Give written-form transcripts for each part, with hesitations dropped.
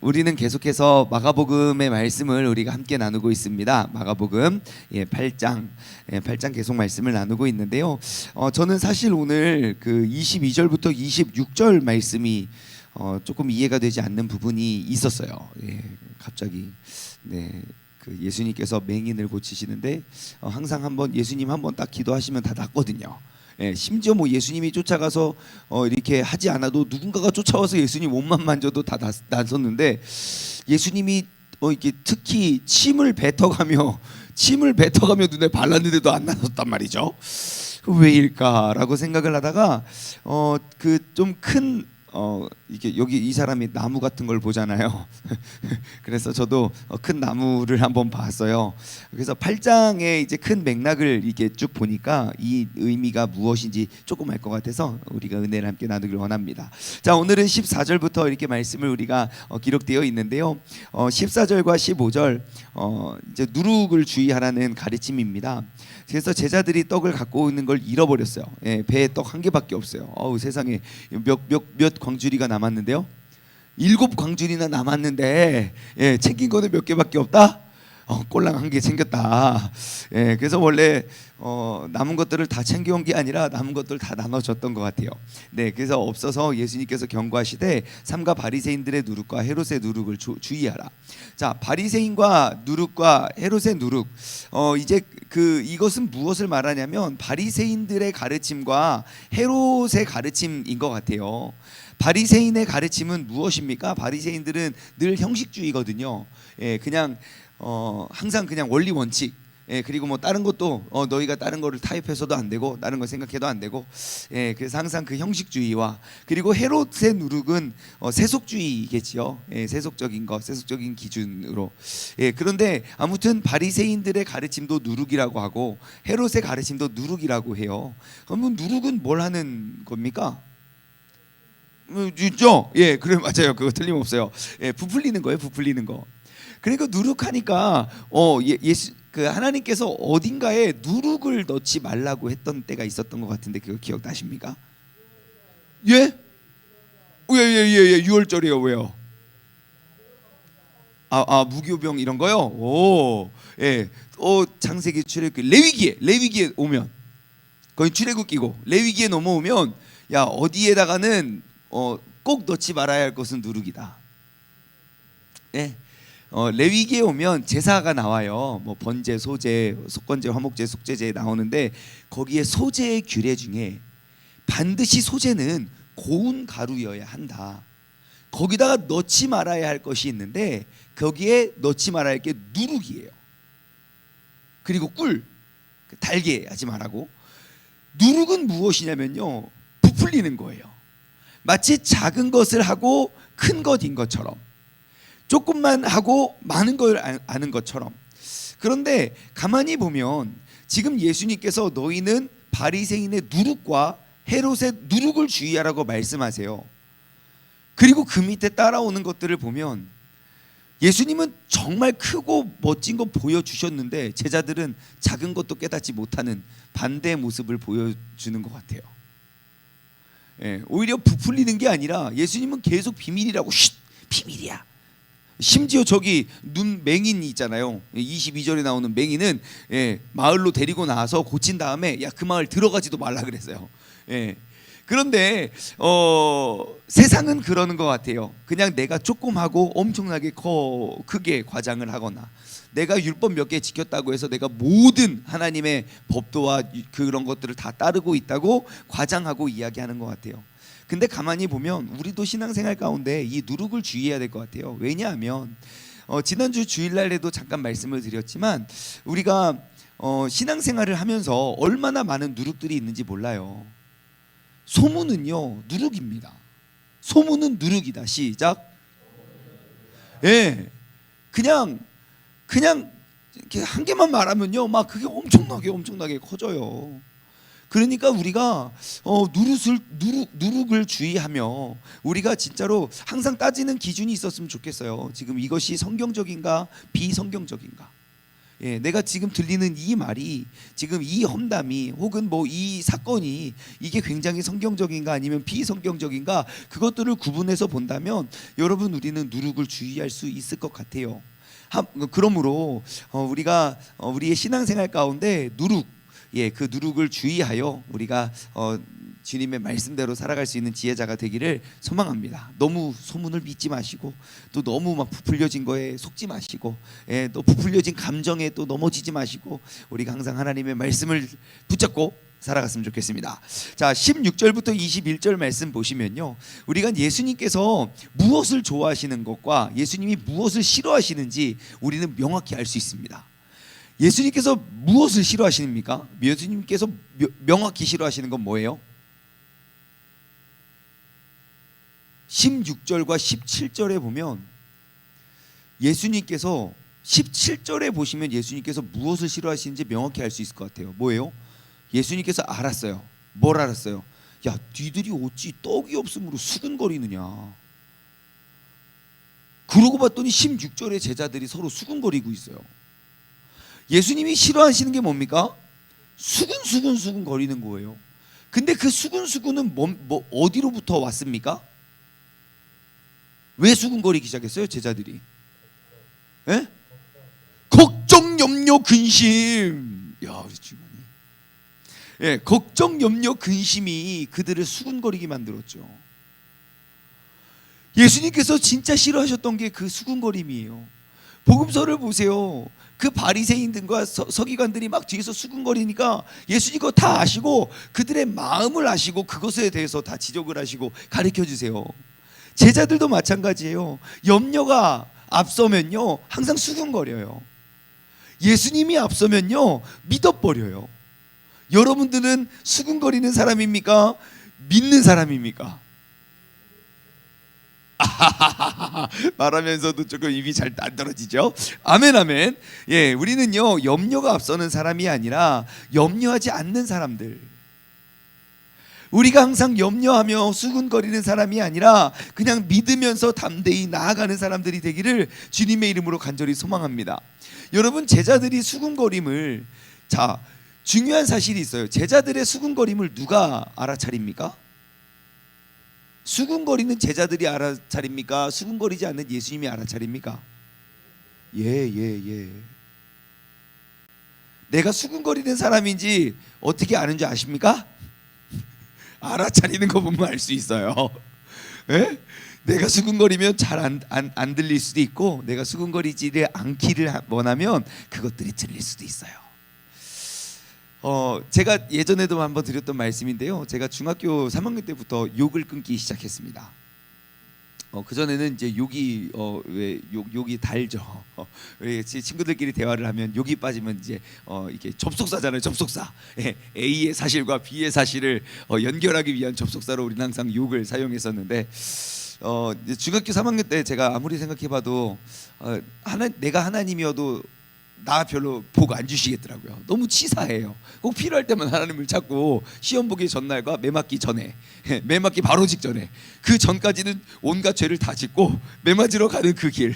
우리는 계속해서 마가복음의 말씀을 우리가 함께 나누고 있습니다. 마가복음 8장 8장 계속 말씀을 나누고 있는데요. 저는 사실 오늘 그 22절부터 26절 말씀이 조금 이해가 되지 않는 부분이 있었어요. 갑자기 그 예수님께서 맹인을 고치시는데 항상 한번 예수님 한번 딱 기도하시면 다 낫거든요. 심지어 뭐 예수님이 쫓아가서 이렇게 하지 않아도 누군가가 쫓아와서 예수님 몸만 만져도 다 낫었는데 예수님이 이렇게 특히 침을 뱉어가며 눈에 발랐는데도 안 낫었단 말이죠. 왜일까라고 생각을 하다가 그 좀 큰 이게 여기 이 사람이 나무 같은 걸 보잖아요. 그래서 저도 큰 나무를 한번 봤어요. 그래서 8장의 이제 큰 맥락을 이렇게 쭉 보니까 이 의미가 무엇인지 조금 알 것 같아서 우리가 은혜를 함께 나누기를 원합니다. 자, 오늘은 14절부터 이렇게 말씀을 우리가 기록되어 있는데요. 14절과 15절 이제 누룩을 주의하라는 가르침입니다. 그래서 제자들이 떡을 갖고 있는 걸 잃어버렸어요. 배에 떡 한 개밖에 없어요. 세상에 몇 광주리가 남았는데요. 7 광주리나 남았는데 챙긴 거는 몇 개밖에 없다. 꼴랑 한 개 챙겼다. 그래서 원래 남은 것들을 다 챙겨온 게 아니라 남은 것들 다 나눠줬던 것 같아요. 그래서 없어서 예수님께서 경고하시되 삼가 바리새인들의 누룩과 헤롯의 누룩을 주의하라. 자, 바리새인과 누룩과 헤롯의 누룩. 이제 이것은 무엇을 말하냐면 바리새인들의 가르침과 헤롯의 가르침인 것 같아요. 바리새인의 가르침은 무엇입니까? 바리새인들은 늘 형식주의거든요. 그냥 항상 그냥 원리 원칙. 그리고 뭐 다른 것도 너희가 다른 거를 타협해서도 안 되고 다른 거 생각해도 안 되고 그래서 항상 그 형식주의와 그리고 헤롯의 누룩은 세속주의겠지요. 세속적인 것, 세속적인 기준으로. 그런데 아무튼 바리새인들의 가르침도 누룩이라고 하고 헤롯의 가르침도 누룩이라고 해요. 그러면 누룩은 뭘 하는 겁니까? 있죠? 그래, 맞아요. 그거 틀림없어요. 부풀리는 거예요. 부풀리는 거. 그러니까 누룩하니까 그 하나님께서 어딘가에 누룩을 넣지 말라고 했던 때가 있었던 것 같은데 그거 기억나십니까? 예? 6월절이요. 왜요? 무교병 이런 거요? 창세기 출애굽기 레위기에 오면 거기 출애굽 끼고 레위기에 넘어오면 야 어디에다가는 꼭 넣지 말아야 할 것은 누룩이다. 레위기에 오면 제사가 나와요. 뭐 번제, 소제, 속건제, 화목제, 속죄제 나오는데 거기에 소제의 규례 중에 반드시 소제는 고운 가루여야 한다. 거기다가 넣지 말아야 할 것이 있는데 거기에 넣지 말아야 할 게 누룩이에요. 그리고 꿀, 달게 하지 말라고. 누룩은 무엇이냐면요, 부풀리는 거예요. 마치 작은 것을 하고 큰 것인 것처럼, 조금만 하고 많은 걸 아는 것처럼. 그런데 가만히 보면 지금 예수님께서 너희는 바리새인의 누룩과 헤롯의 누룩을 주의하라고 말씀하세요. 그리고 그 밑에 따라오는 것들을 보면 예수님은 정말 크고 멋진 거 보여주셨는데 제자들은 작은 것도 깨닫지 못하는 반대의 모습을 보여주는 것 같아요. 오히려 부풀리는 게 아니라 예수님은 계속 비밀이라고, 비밀이야. 심지어 저기 눈 맹인이 있잖아요. 22절에 나오는 맹인은 마을로 데리고 나와서 고친 다음에 야 그 마을 들어가지도 말라 그랬어요. 그런데 세상은 그러는 것 같아요. 그냥 내가 조금 하고 엄청나게 크게 과장을 하거나 내가 율법 몇 개 지켰다고 해서 내가 모든 하나님의 법도와 그런 것들을 다 따르고 있다고 과장하고 이야기하는 것 같아요. 근데 가만히 보면 우리도 신앙생활 가운데 이 누룩을 주의해야 될 것 같아요. 왜냐하면 지난주 주일날에도 잠깐 말씀을 드렸지만 우리가 신앙생활을 하면서 얼마나 많은 누룩들이 있는지 몰라요. 소문은요 누룩입니다. 소문은 누룩이다. 시작. 그냥 이렇게 한 개만 말하면요 막 그게 엄청나게 커져요. 그러니까 우리가 누룩을 주의하며 우리가 진짜로 항상 따지는 기준이 있었으면 좋겠어요. 지금 이것이 성경적인가 비성경적인가. 예, 내가 지금 들리는 이 말이, 지금 이 험담이, 혹은 뭐 이 사건이 이게 굉장히 성경적인가 아니면 비성경적인가, 그것들을 구분해서 본다면 여러분, 우리는 누룩을 주의할 수 있을 것 같아요. 그러므로 우리가 우리의 신앙생활 가운데 누룩, 그 누룩을 주의하여 우리가 주님의 말씀대로 살아갈 수 있는 지혜자가 되기를 소망합니다. 너무 소문을 믿지 마시고, 또 너무 막 부풀려진 거에 속지 마시고, 또 부풀려진 감정에 또 넘어지지 마시고, 우리가 항상 하나님의 말씀을 붙잡고 살아갔으면 좋겠습니다. 자, 16절부터 21절 말씀 보시면요, 우리가 예수님께서 무엇을 좋아하시는 것과 예수님이 무엇을 싫어하시는지 우리는 명확히 알 수 있습니다. 예수님께서 무엇을 싫어하십니까? 예수님께서 명확히 싫어하시는 건 뭐예요? 16절과 17절에 보면 예수님께서, 17절에 보시면 예수님께서 무엇을 싫어하시는지 명확히 알 수 있을 것 같아요. 뭐예요? 예수님께서 알았어요. 뭘 알았어요? 야, 니들이 어찌 떡이 없으므로 수근거리느냐. 그러고 봤더니 16절에 제자들이 서로 수근거리고 있어요. 예수님이 싫어하시는 게 뭡니까? 수근 거리는 거예요. 근데 그 수근은 뭐 어디로부터 왔습니까? 왜 수근거리기 시작했어요, 제자들이? 예? 걱정, 염려, 근심. 야, 우리 주님이. 예, 걱정, 염려, 근심이 그들을 수근거리게 만들었죠. 예수님께서 진짜 싫어하셨던 게 그 수근거림이에요. 복음서를 보세요. 그 바리새인들과 서기관들이 막 뒤에서 수근거리니까 예수님 그거 다 아시고, 그들의 마음을 아시고 그것에 대해서 다 지적을 하시고 가르쳐 주세요. 제자들도 마찬가지예요. 염려가 앞서면요, 항상 수근거려요. 예수님이 앞서면요, 믿어버려요. 여러분들은 수근거리는 사람입니까? 믿는 사람입니까? 말하면서도 조금 입이 잘 안 떨어지죠? 아멘, 아멘. 예, 우리는요, 염려가 앞서는 사람이 아니라 염려하지 않는 사람들. 우리가 항상 염려하며 수근거리는 사람이 아니라 그냥 믿으면서 담대히 나아가는 사람들이 되기를 주님의 이름으로 간절히 소망합니다. 여러분, 제자들이 수근거림을, 자, 중요한 사실이 있어요. 제자들의 수근거림을 누가 알아차립니까? 수근거리는 제자들이 알아차립니까? 수근거리지 않는 예수님이 알아차립니까? 예. 내가 수근거리는 사람인지 어떻게 아는지 아십니까? 알아차리는 거 보면 알 수 있어요. 예? 내가 수근거리면 잘 안 들릴 수도 있고, 내가 수근거리지를 않기를 원하면 그것들이 들릴 수도 있어요. 제가 예전에도 한번 드렸던 말씀인데요, 제가 중학교 3학년 때부터 욕을 끊기 시작했습니다. 그 전에는 이제 욕이 왜 욕이 달죠. 왜 친구들끼리 대화를 하면 욕이 빠지면 이제 이게 접속사잖아요. 접속사. A의 사실과 B의 사실을 연결하기 위한 접속사로 우리는 항상 욕을 사용했었는데, 중학교 3학년 때 제가 아무리 생각해봐도 내가 하나님이어도 나 별로 복 안 주시겠더라고요. 너무 치사해요. 꼭 필요할 때만 하나님을 찾고, 시험 보기 전날과 매 맞기 전에, 매 맞기 바로 직전에, 그 전까지는 온갖 죄를 다 짓고 매 맞으러 가는 그 길,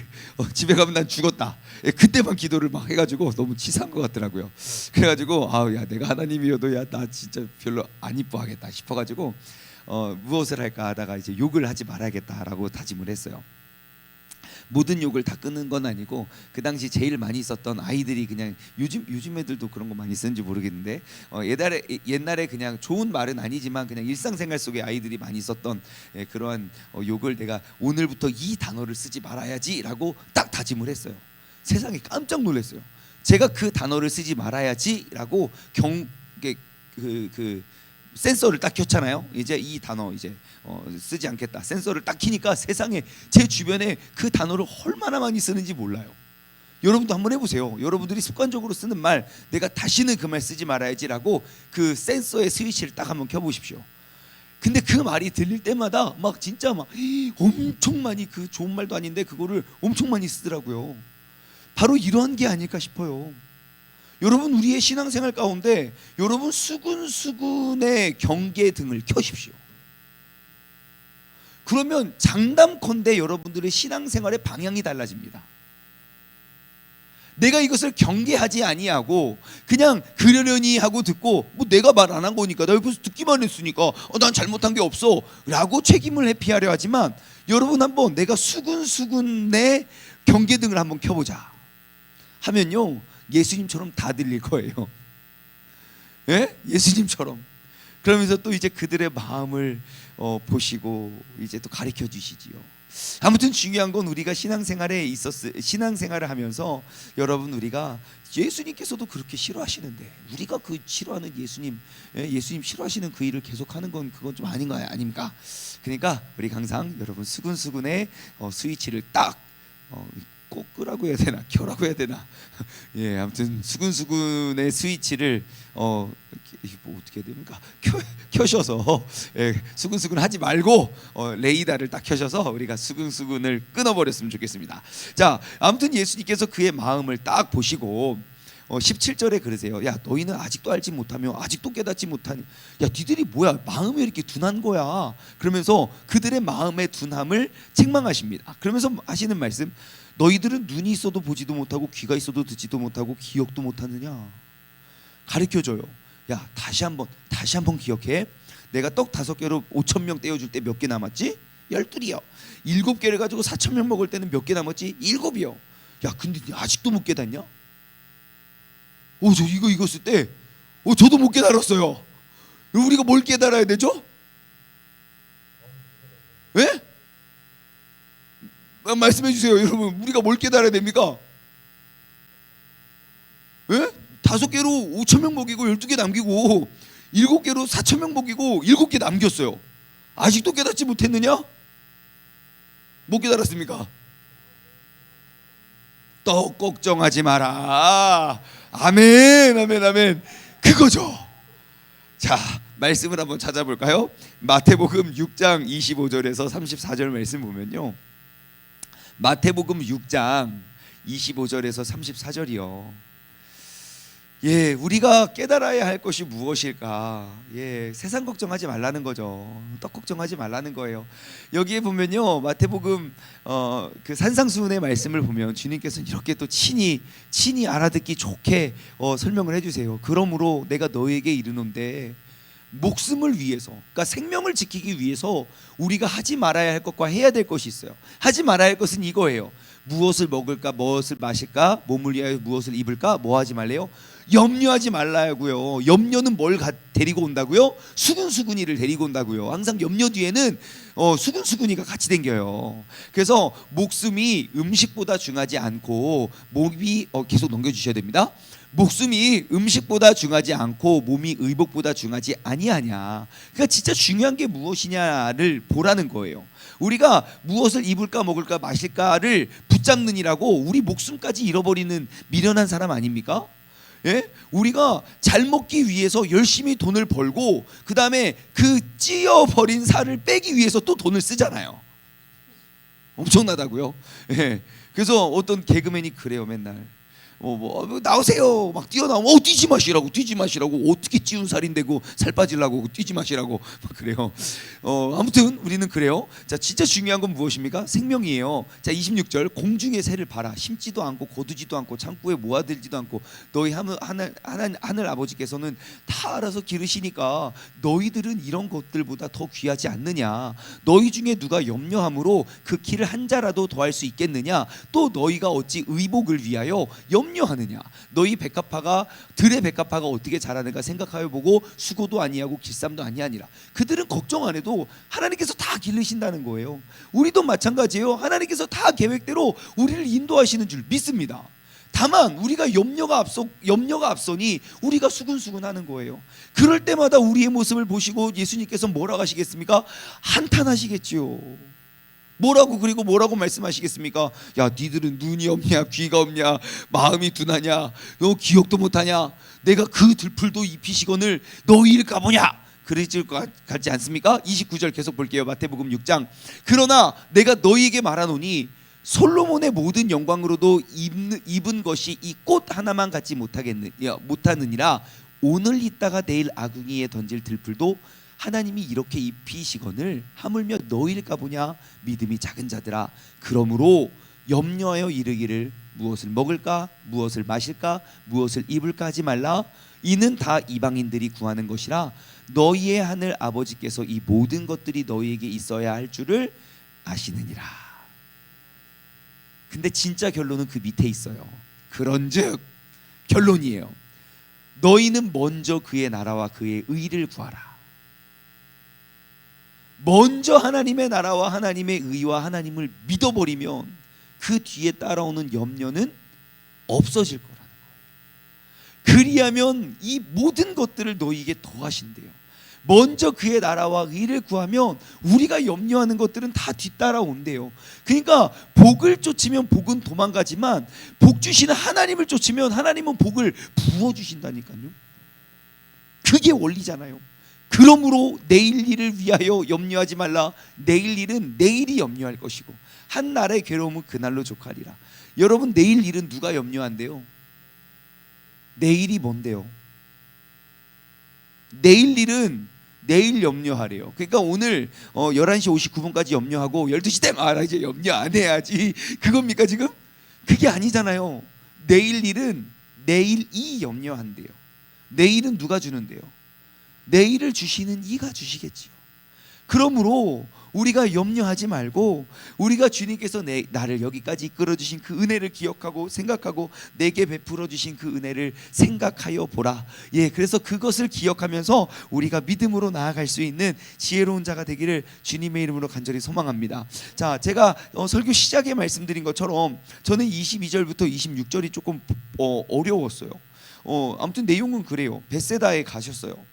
집에 가면 난 죽었다, 그때만 기도를 막 해가지고 너무 치사한 것 같더라고요. 그래가지고 야, 내가 하나님이어도 야, 나 진짜 별로 안 이뻐하겠다 싶어가지고 무엇을 할까 하다가 이제 욕을 하지 말아야겠다라고 다짐을 했어요. 모든 욕을 다 끊는 건 아니고, 그 당시 제일 많이 썼던 아이들이, 그냥 요즘 애들도 그런 거 많이 쓰는지 모르겠는데, 옛날에 그냥 좋은 말은 아니지만 그냥 일상생활 속에 아이들이 많이 썼던 그러한 욕을 내가 오늘부터 이 단어를 쓰지 말아야지라고 딱 다짐을 했어요. 세상에 깜짝 놀랐어요. 제가 그 단어를 쓰지 말아야지라고 센서를 딱 켰잖아요. 이제 이 단어 이제 쓰지 않겠다. 센서를 딱 키니까 세상에 제 주변에 그 단어를 얼마나 많이 쓰는지 몰라요. 여러분도 한번 해보세요. 여러분들이 습관적으로 쓰는 말, 내가 다시는 그 말 쓰지 말아야지라고 그 센서의 스위치를 딱 한번 켜보십시오. 근데 그 말이 들릴 때마다 막 진짜 막 엄청 많이, 그 좋은 말도 아닌데 그거를 엄청 많이 쓰더라고요. 바로 이러한 게 아닐까 싶어요. 여러분, 우리의 신앙생활 가운데 여러분 수근수근의 경계등을 켜십시오. 그러면 장담컨대 여러분들의 신앙생활의 방향이 달라집니다. 내가 이것을 경계하지 아니하고 그냥 그러려니 하고 듣고 뭐 내가 말 안 한 거니까 나 옆에서 듣기만 했으니까 난 잘못한 게 없어 라고 책임을 회피하려 하지만 여러분 한번 내가 수근수근의 경계등을 한번 켜보자 하면요 예수님처럼 다 들릴 거예요. 예? 예수님처럼. 그러면서 또 이제 그들의 마음을 보시고 이제 또 가르쳐 주시지요. 아무튼 중요한 건 우리가 신앙생활을 하면서 여러분 우리가 예수님께서도 그렇게 싫어하시는데 우리가 그 싫어하는 예수님 싫어하시는 그 일을 계속하는 건 그건 좀 아닌 거 아닙니까? 그러니까 우리 항상 여러분 수근수근의 스위치를 딱 꼭 끄라고 해야 되나 켜라고 해야 되나 예 아무튼 수근수근의 스위치를 뭐 어떻게 됩니까 켜셔서 예, 수근수근 하지 말고 레이더를 딱 켜셔서 우리가 수근수근을 끊어버렸으면 좋겠습니다. 자 아무튼 예수님께서 그의 마음을 딱 보시고 17절에 그러세요. 야 너희는 아직도 알지 못하며 아직도 깨닫지 못하니 야 니들이 뭐야 마음이 이렇게 둔한 거야. 그러면서 그들의 마음의 둔함을 책망하십니다. 그러면서 하시는 말씀 너희들은 눈이 있어도 보지도 못하고 귀가 있어도 듣지도 못하고 기억도 못하느냐. 가르쳐줘요. 야 다시 한번 기억해. 내가 떡 5개로 5,000명 떼어줄 때 몇 개 남았지? 12이요. 7개를 가지고 4,000명 먹을 때는 몇 개 남았지? 7이요. 야 근데 아직도 못 깨닫냐? 저 이거 쓸 때 저도 못 깨달았어요. 우리가 뭘 깨달아야 되죠? 예? 말씀해 주세요 여러분. 우리가 뭘 깨달아야 됩니까? 예? 5개로 5,000명 먹이고 12개 남기고 7개로 4,000명 먹이고 7개 남겼어요. 아직도 깨닫지 못했느냐? 못 깨달았습니까? 떡 걱정하지 마라. 아멘 아멘 아멘 그거죠. 자 말씀을 한번 찾아볼까요? 마태복음 6장 25절에서 34절 말씀 보면요 마태복음 6장 25절에서 34절이요 예, 우리가 깨달아야 할 것이 무엇일까? 예, 세상 걱정하지 말라는 거죠. 떡 걱정하지 말라는 거예요. 여기에 보면요, 마태복음 그 산상수훈의 말씀을 보면 주님께서는 이렇게 또 친히 알아듣기 좋게 설명을 해주세요. 그러므로 내가 너에게 이르노되 목숨을 위해서, 그러니까 생명을 지키기 위해서 우리가 하지 말아야 할 것과 해야 될 것이 있어요. 하지 말아야 할 것은 이거예요. 무엇을 먹을까, 무엇을 마실까, 몸을 위하여 무엇을 입을까, 뭐 하지 말래요? 염려하지 말라고요. 염려는 뭘 데리고 온다고요? 수근수근이를 데리고 온다고요. 항상 염려 뒤에는 수근수근이가 같이 댕겨요. 그래서 목숨이 음식보다 중하지 않고 몸이 계속 넘겨주셔야 됩니다. 목숨이 음식보다 중하지 않고 몸이 의복보다 중하지 아니하냐. 그러니까 진짜 중요한 게 무엇이냐를 보라는 거예요. 우리가 무엇을 입을까 먹을까 마실까를 붙잡느니라고 우리 목숨까지 잃어버리는 미련한 사람 아닙니까? 예? 우리가 잘 먹기 위해서 열심히 돈을 벌고 그 다음에 그 찌어버린 살을 빼기 위해서 또 돈을 쓰잖아요. 엄청나다고요. 예. 그래서 어떤 개그맨이 그래요 맨날 나오세요 막 뛰어나오면 뛰지 마시라고 어떻게 찌운 살인데고 살 빠지려고 뛰지 마시라고 막 그래요. 아무튼 우리는 그래요. 자 진짜 중요한 건 무엇입니까? 생명이에요. 자 26절 공중의 새를 봐라. 심지도 않고 거두지도 않고 창고에 모아들지도 않고 너희 하늘 아버지께서는 다 알아서 기르시니까 너희들은 이런 것들보다 더 귀하지 않느냐. 너희 중에 누가 염려함으로 그 키를 한 자라도 더할 수 있겠느냐. 또 너희가 어찌 의복을 위하여 염려하느냐. 너희 들의 백합화가 어떻게 자라는가 생각하여 보고 수고도 아니하고 길쌈도 아니하니라. 그들은 걱정 안 해도 하나님께서 다 기르신다는 거예요. 우리도 마찬가지예요. 하나님께서 다 계획대로 우리를 인도하시는 줄 믿습니다. 다만 우리가 염려가 앞서니 우리가 수근수근하는 거예요. 그럴 때마다 우리의 모습을 보시고 예수님께서 뭐라고 하시겠습니까? 한탄하시겠지요. 그리고 뭐라고 말씀하시겠습니까? 야 니들은 눈이 없냐 귀가 없냐 마음이 둔하냐 너 기억도 못하냐 내가 그 들풀도 입히시거늘 너희를 까보냐 그러실 것 같지 않습니까? 29절 계속 볼게요. 마태복음 6장 그러나 내가 너희에게 말하노니 솔로몬의 모든 영광으로도 입은 것이 이 꽃 하나만 갖지 못하느니라. 오늘 있다가 내일 아궁이에 던질 들풀도 하나님이 이렇게 입히시거늘 하물며 너희를 까보냐 믿음이 작은 자들아. 그러므로 염려하여 이르기를 무엇을 먹을까, 무엇을 마실까, 무엇을 입을까 하지 말라. 이는 다 이방인들이 구하는 것이라 너희의 하늘 아버지께서 이 모든 것들이 너희에게 있어야 할 줄을 아시느니라. 근데 진짜 결론은 그 밑에 있어요. 그런즉 결론이에요. 너희는 먼저 그의 나라와 그의 의를 구하라. 먼저 하나님의 나라와 하나님의 의와 하나님을 믿어버리면 그 뒤에 따라오는 염려는 없어질 거라는 거예요. 그리하면 이 모든 것들을 너희에게 더하신대요. 먼저 그의 나라와 의를 구하면 우리가 염려하는 것들은 다 뒤따라온대요. 그러니까 복을 쫓으면 복은 도망가지만 복 주시는 하나님을 쫓으면 하나님은 복을 부어주신다니까요. 그게 원리잖아요. 그러므로 내일 일을 위하여 염려하지 말라. 내일 일은 내일이 염려할 것이고 한 날의 괴로움은 그날로 족하리라. 여러분, 내일 일은 누가 염려한대요? 내일이 뭔데요? 내일 일은 내일 염려하래요. 그러니까 오늘 11시 59분까지 염려하고 12시 되면 이제 염려 안 해야지, 그겁니까 지금? 그게 아니잖아요. 내일 일은 내일이 염려한대요. 내일은 누가 주는데요? 내일을 주시는 이가 주시겠지요. 그러므로 우리가 염려하지 말고 우리가 주님께서 나를 여기까지 이끌어 주신 그 은혜를 기억하고 생각하고 내게 베풀어 주신 그 은혜를 생각하여 보라. 그래서 그것을 기억하면서 우리가 믿음으로 나아갈 수 있는 지혜로운 자가 되기를 주님의 이름으로 간절히 소망합니다. 자, 제가 설교 시작에 말씀드린 것처럼 저는 22절부터 26절이 조금 어려웠어요. 아무튼 내용은 그래요. 벳세다에 가셨어요.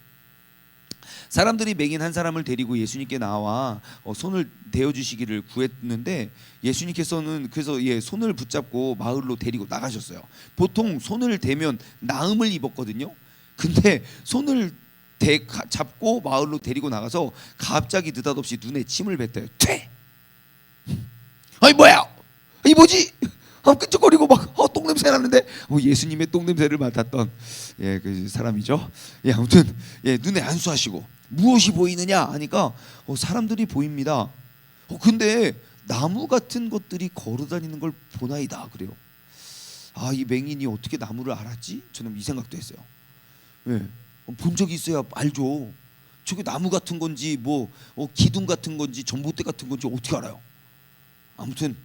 사람들이 맹인 한 사람을 데리고 예수님께 나와 손을 대어주시기를 구했는데 예수님께서는 그래서 손을 붙잡고 마을로 데리고 나가셨어요. 보통 손을 대면 나음을 입었거든요. 근데 손을 잡고 마을로 데리고 나가서 갑자기 느닷없이 눈에 침을 뱉어요. 퇴! 아니 뭐야? 이 뭐지? 끈적거리고 막 똥냄새 나는데 예수님의 똥냄새를 맡았던 그 사람이죠. 아무튼 눈에 안수하시고 무엇이 보이느냐 하니까 사람들이 보입니다. 근데 나무 같은 것들이 걸어다니는 걸 보나이다 그래요. 이 맹인이 어떻게 나무를 알았지? 저는 이 생각도 했어요. 본 적이 있어야 알죠. 저게 나무 같은 건지 뭐 기둥 같은 건지 전봇대 같은 건지 어떻게 알아요? 아무튼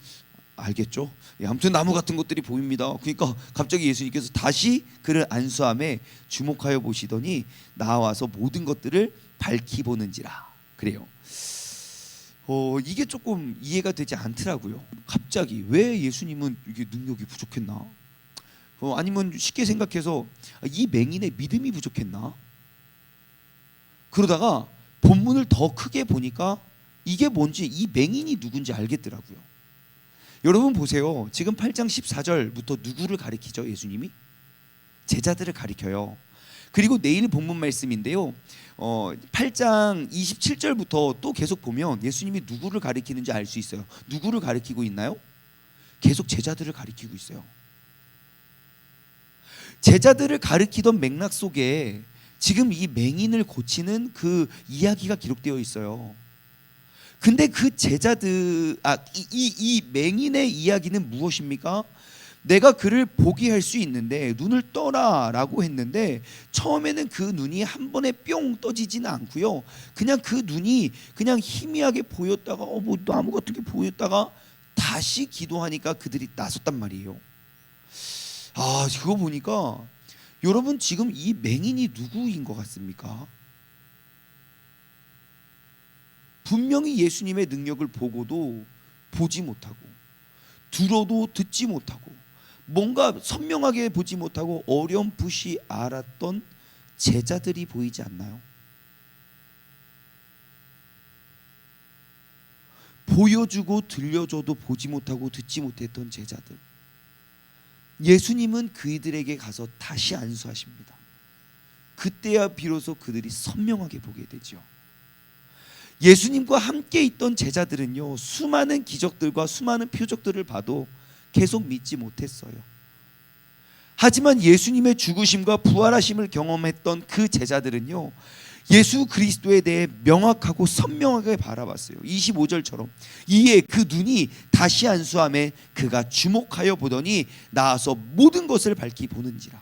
알겠죠? 아무튼 나무 같은 것들이 보입니다. 그러니까 갑자기 예수님께서 다시 그를 안수함에 주목하여 보시더니 나와서 모든 것들을 밝히 보는지라 그래요. 이게 조금 이해가 되지 않더라고요. 갑자기 왜 예수님은 이게 능력이 부족했나? 아니면 쉽게 생각해서 이 맹인의 믿음이 부족했나? 그러다가 본문을 더 크게 보니까 이게 뭔지, 이 맹인이 누군지 알겠더라고요. 여러분 보세요. 지금 8장 14절부터 누구를 가리키죠? 예수님이 제자들을 가리켜요. 그리고 내일 본문 말씀인데요, 8장 27절부터 또 계속 보면 예수님이 누구를 가리키는지 알 수 있어요. 누구를 가리키고 있나요? 계속 제자들을 가리키고 있어요. 제자들을 가리키던 맥락 속에 지금 이 맹인을 고치는 그 이야기가 기록되어 있어요. 근데 그 제자들 이 맹인의 이야기는 무엇입니까? 내가 그를 보게 할 수 있는데 눈을 떠라라고 했는데 처음에는 그 눈이 한 번에 뿅 떠지지는 않고요. 그냥 그 눈이 그냥 희미하게 보였다가 뭐 나무 같은 게 보였다가 다시 기도하니까 그들이 나섰단 말이에요. 그거 보니까 여러분 지금 이 맹인이 누구인 것 같습니까? 분명히 예수님의 능력을 보고도 보지 못하고 들어도 듣지 못하고 뭔가 선명하게 보지 못하고 어렴풋이 알았던 제자들이 보이지 않나요? 보여주고 들려줘도 보지 못하고 듣지 못했던 제자들. 예수님은 그들에게 가서 다시 안수하십니다. 그때야 비로소 그들이 선명하게 보게 되죠. 예수님과 함께 있던 제자들은요, 수많은 기적들과 수많은 표적들을 봐도 계속 믿지 못했어요. 하지만 예수님의 죽으심과 부활하심을 경험했던 그 제자들은요, 예수 그리스도에 대해 명확하고 선명하게 바라봤어요. 25절처럼 이에 그 눈이 다시 안수함에 그가 주목하여 보더니 나아서 모든 것을 밝히 보는지라.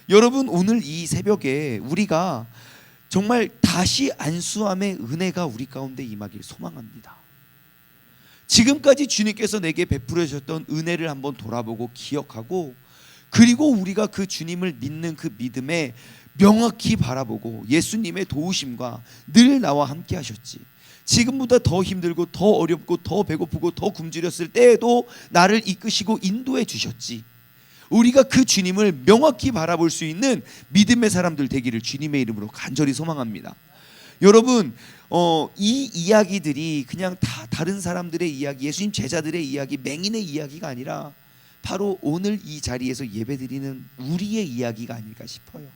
여러분, 오늘 이 새벽에 우리가 정말 다시 안수함의 은혜가 우리 가운데 임하길 소망합니다. 지금까지 주님께서 내게 베풀어 주셨던 은혜를 한번 돌아보고 기억하고, 그리고 우리가 그 주님을 믿는 그 믿음에 명확히 바라보고 예수님의 도우심과 늘 나와 함께 하셨지, 지금보다 더 힘들고 더 어렵고 더 배고프고 더 굶주렸을 때에도 나를 이끄시고 인도해 주셨지, 우리가 그 주님을 명확히 바라볼 수 있는 믿음의 사람들 되기를 주님의 이름으로 간절히 소망합니다. 여러분, 이 이야기들이 그냥 다 다른 사람들의 이야기, 예수님 제자들의 이야기, 맹인의 이야기가 아니라 바로 오늘 이 자리에서 예배드리는 우리의 이야기가 아닐까 싶어요.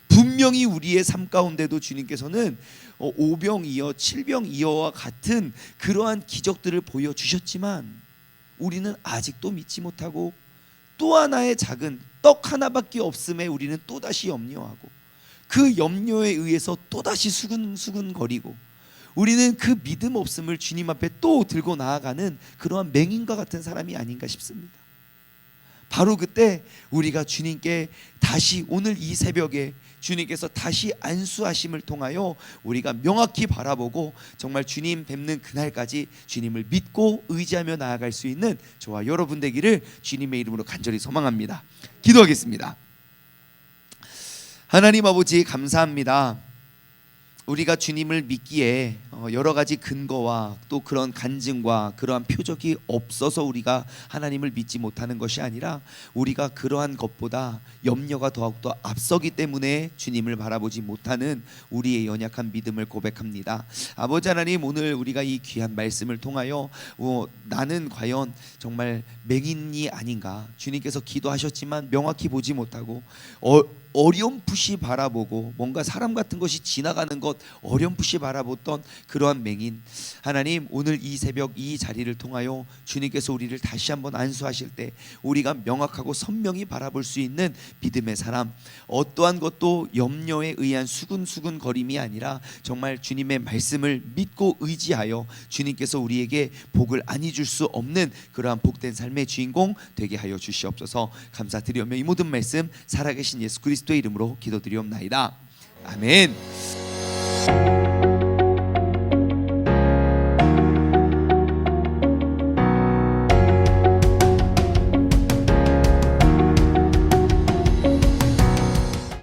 분명히 우리의 삶 가운데도 주님께서는 오병이어, 칠병이어와 같은 그러한 기적들을 보여주셨지만 우리는 아직도 믿지 못하고, 또 하나의 작은 떡 하나밖에 없음에 우리는 또다시 염려하고, 그 염려에 의해서 또다시 수근수근거리고, 우리는 그 믿음 없음을 주님 앞에 또 들고 나아가는 그러한 맹인과 같은 사람이 아닌가 싶습니다. 바로 그때 우리가 주님께 다시, 오늘 이 새벽에 주님께서 다시 안수하심을 통하여 우리가 명확히 바라보고 정말 주님 뵙는 그날까지 주님을 믿고 의지하며 나아갈 수 있는 저와 여러분 되기를 주님의 이름으로 간절히 소망합니다. 기도하겠습니다. 하나님 아버지, 감사합니다. 우리가 주님을 믿기에 여러 가지 근거와 또 그런 간증과 그러한 표적이 없어서 우리가 하나님을 믿지 못하는 것이 아니라, 우리가 그러한 것보다 염려가 더욱더 앞서기 때문에 주님을 바라보지 못하는 우리의 연약한 믿음을 고백합니다. 아버지 하나님, 오늘 우리가 이 귀한 말씀을 통하여 나는 과연 정말 맹인이 아닌가, 주님께서 기도하셨지만 명확히 보지 못하고 어렴풋이 바라보고 뭔가 사람 같은 것이 지나가는 것 어렴풋이 바라보던 그러한 맹인, 하나님 오늘 이 새벽 이 자리를 통하여 주님께서 우리를 다시 한번 안수하실 때 우리가 명확하고 선명히 바라볼 수 있는 믿음의 사람, 어떠한 것도 염려에 의한 수근수근 거림이 아니라 정말 주님의 말씀을 믿고 의지하여 주님께서 우리에게 복을 안 잊을 수 없는 그러한 복된 삶의 주인공 되게 하여 주시옵소서. 감사드리며 이 모든 말씀 살아계신 예수 그리스도의 이름으로 기도드리옵나이다. 아멘.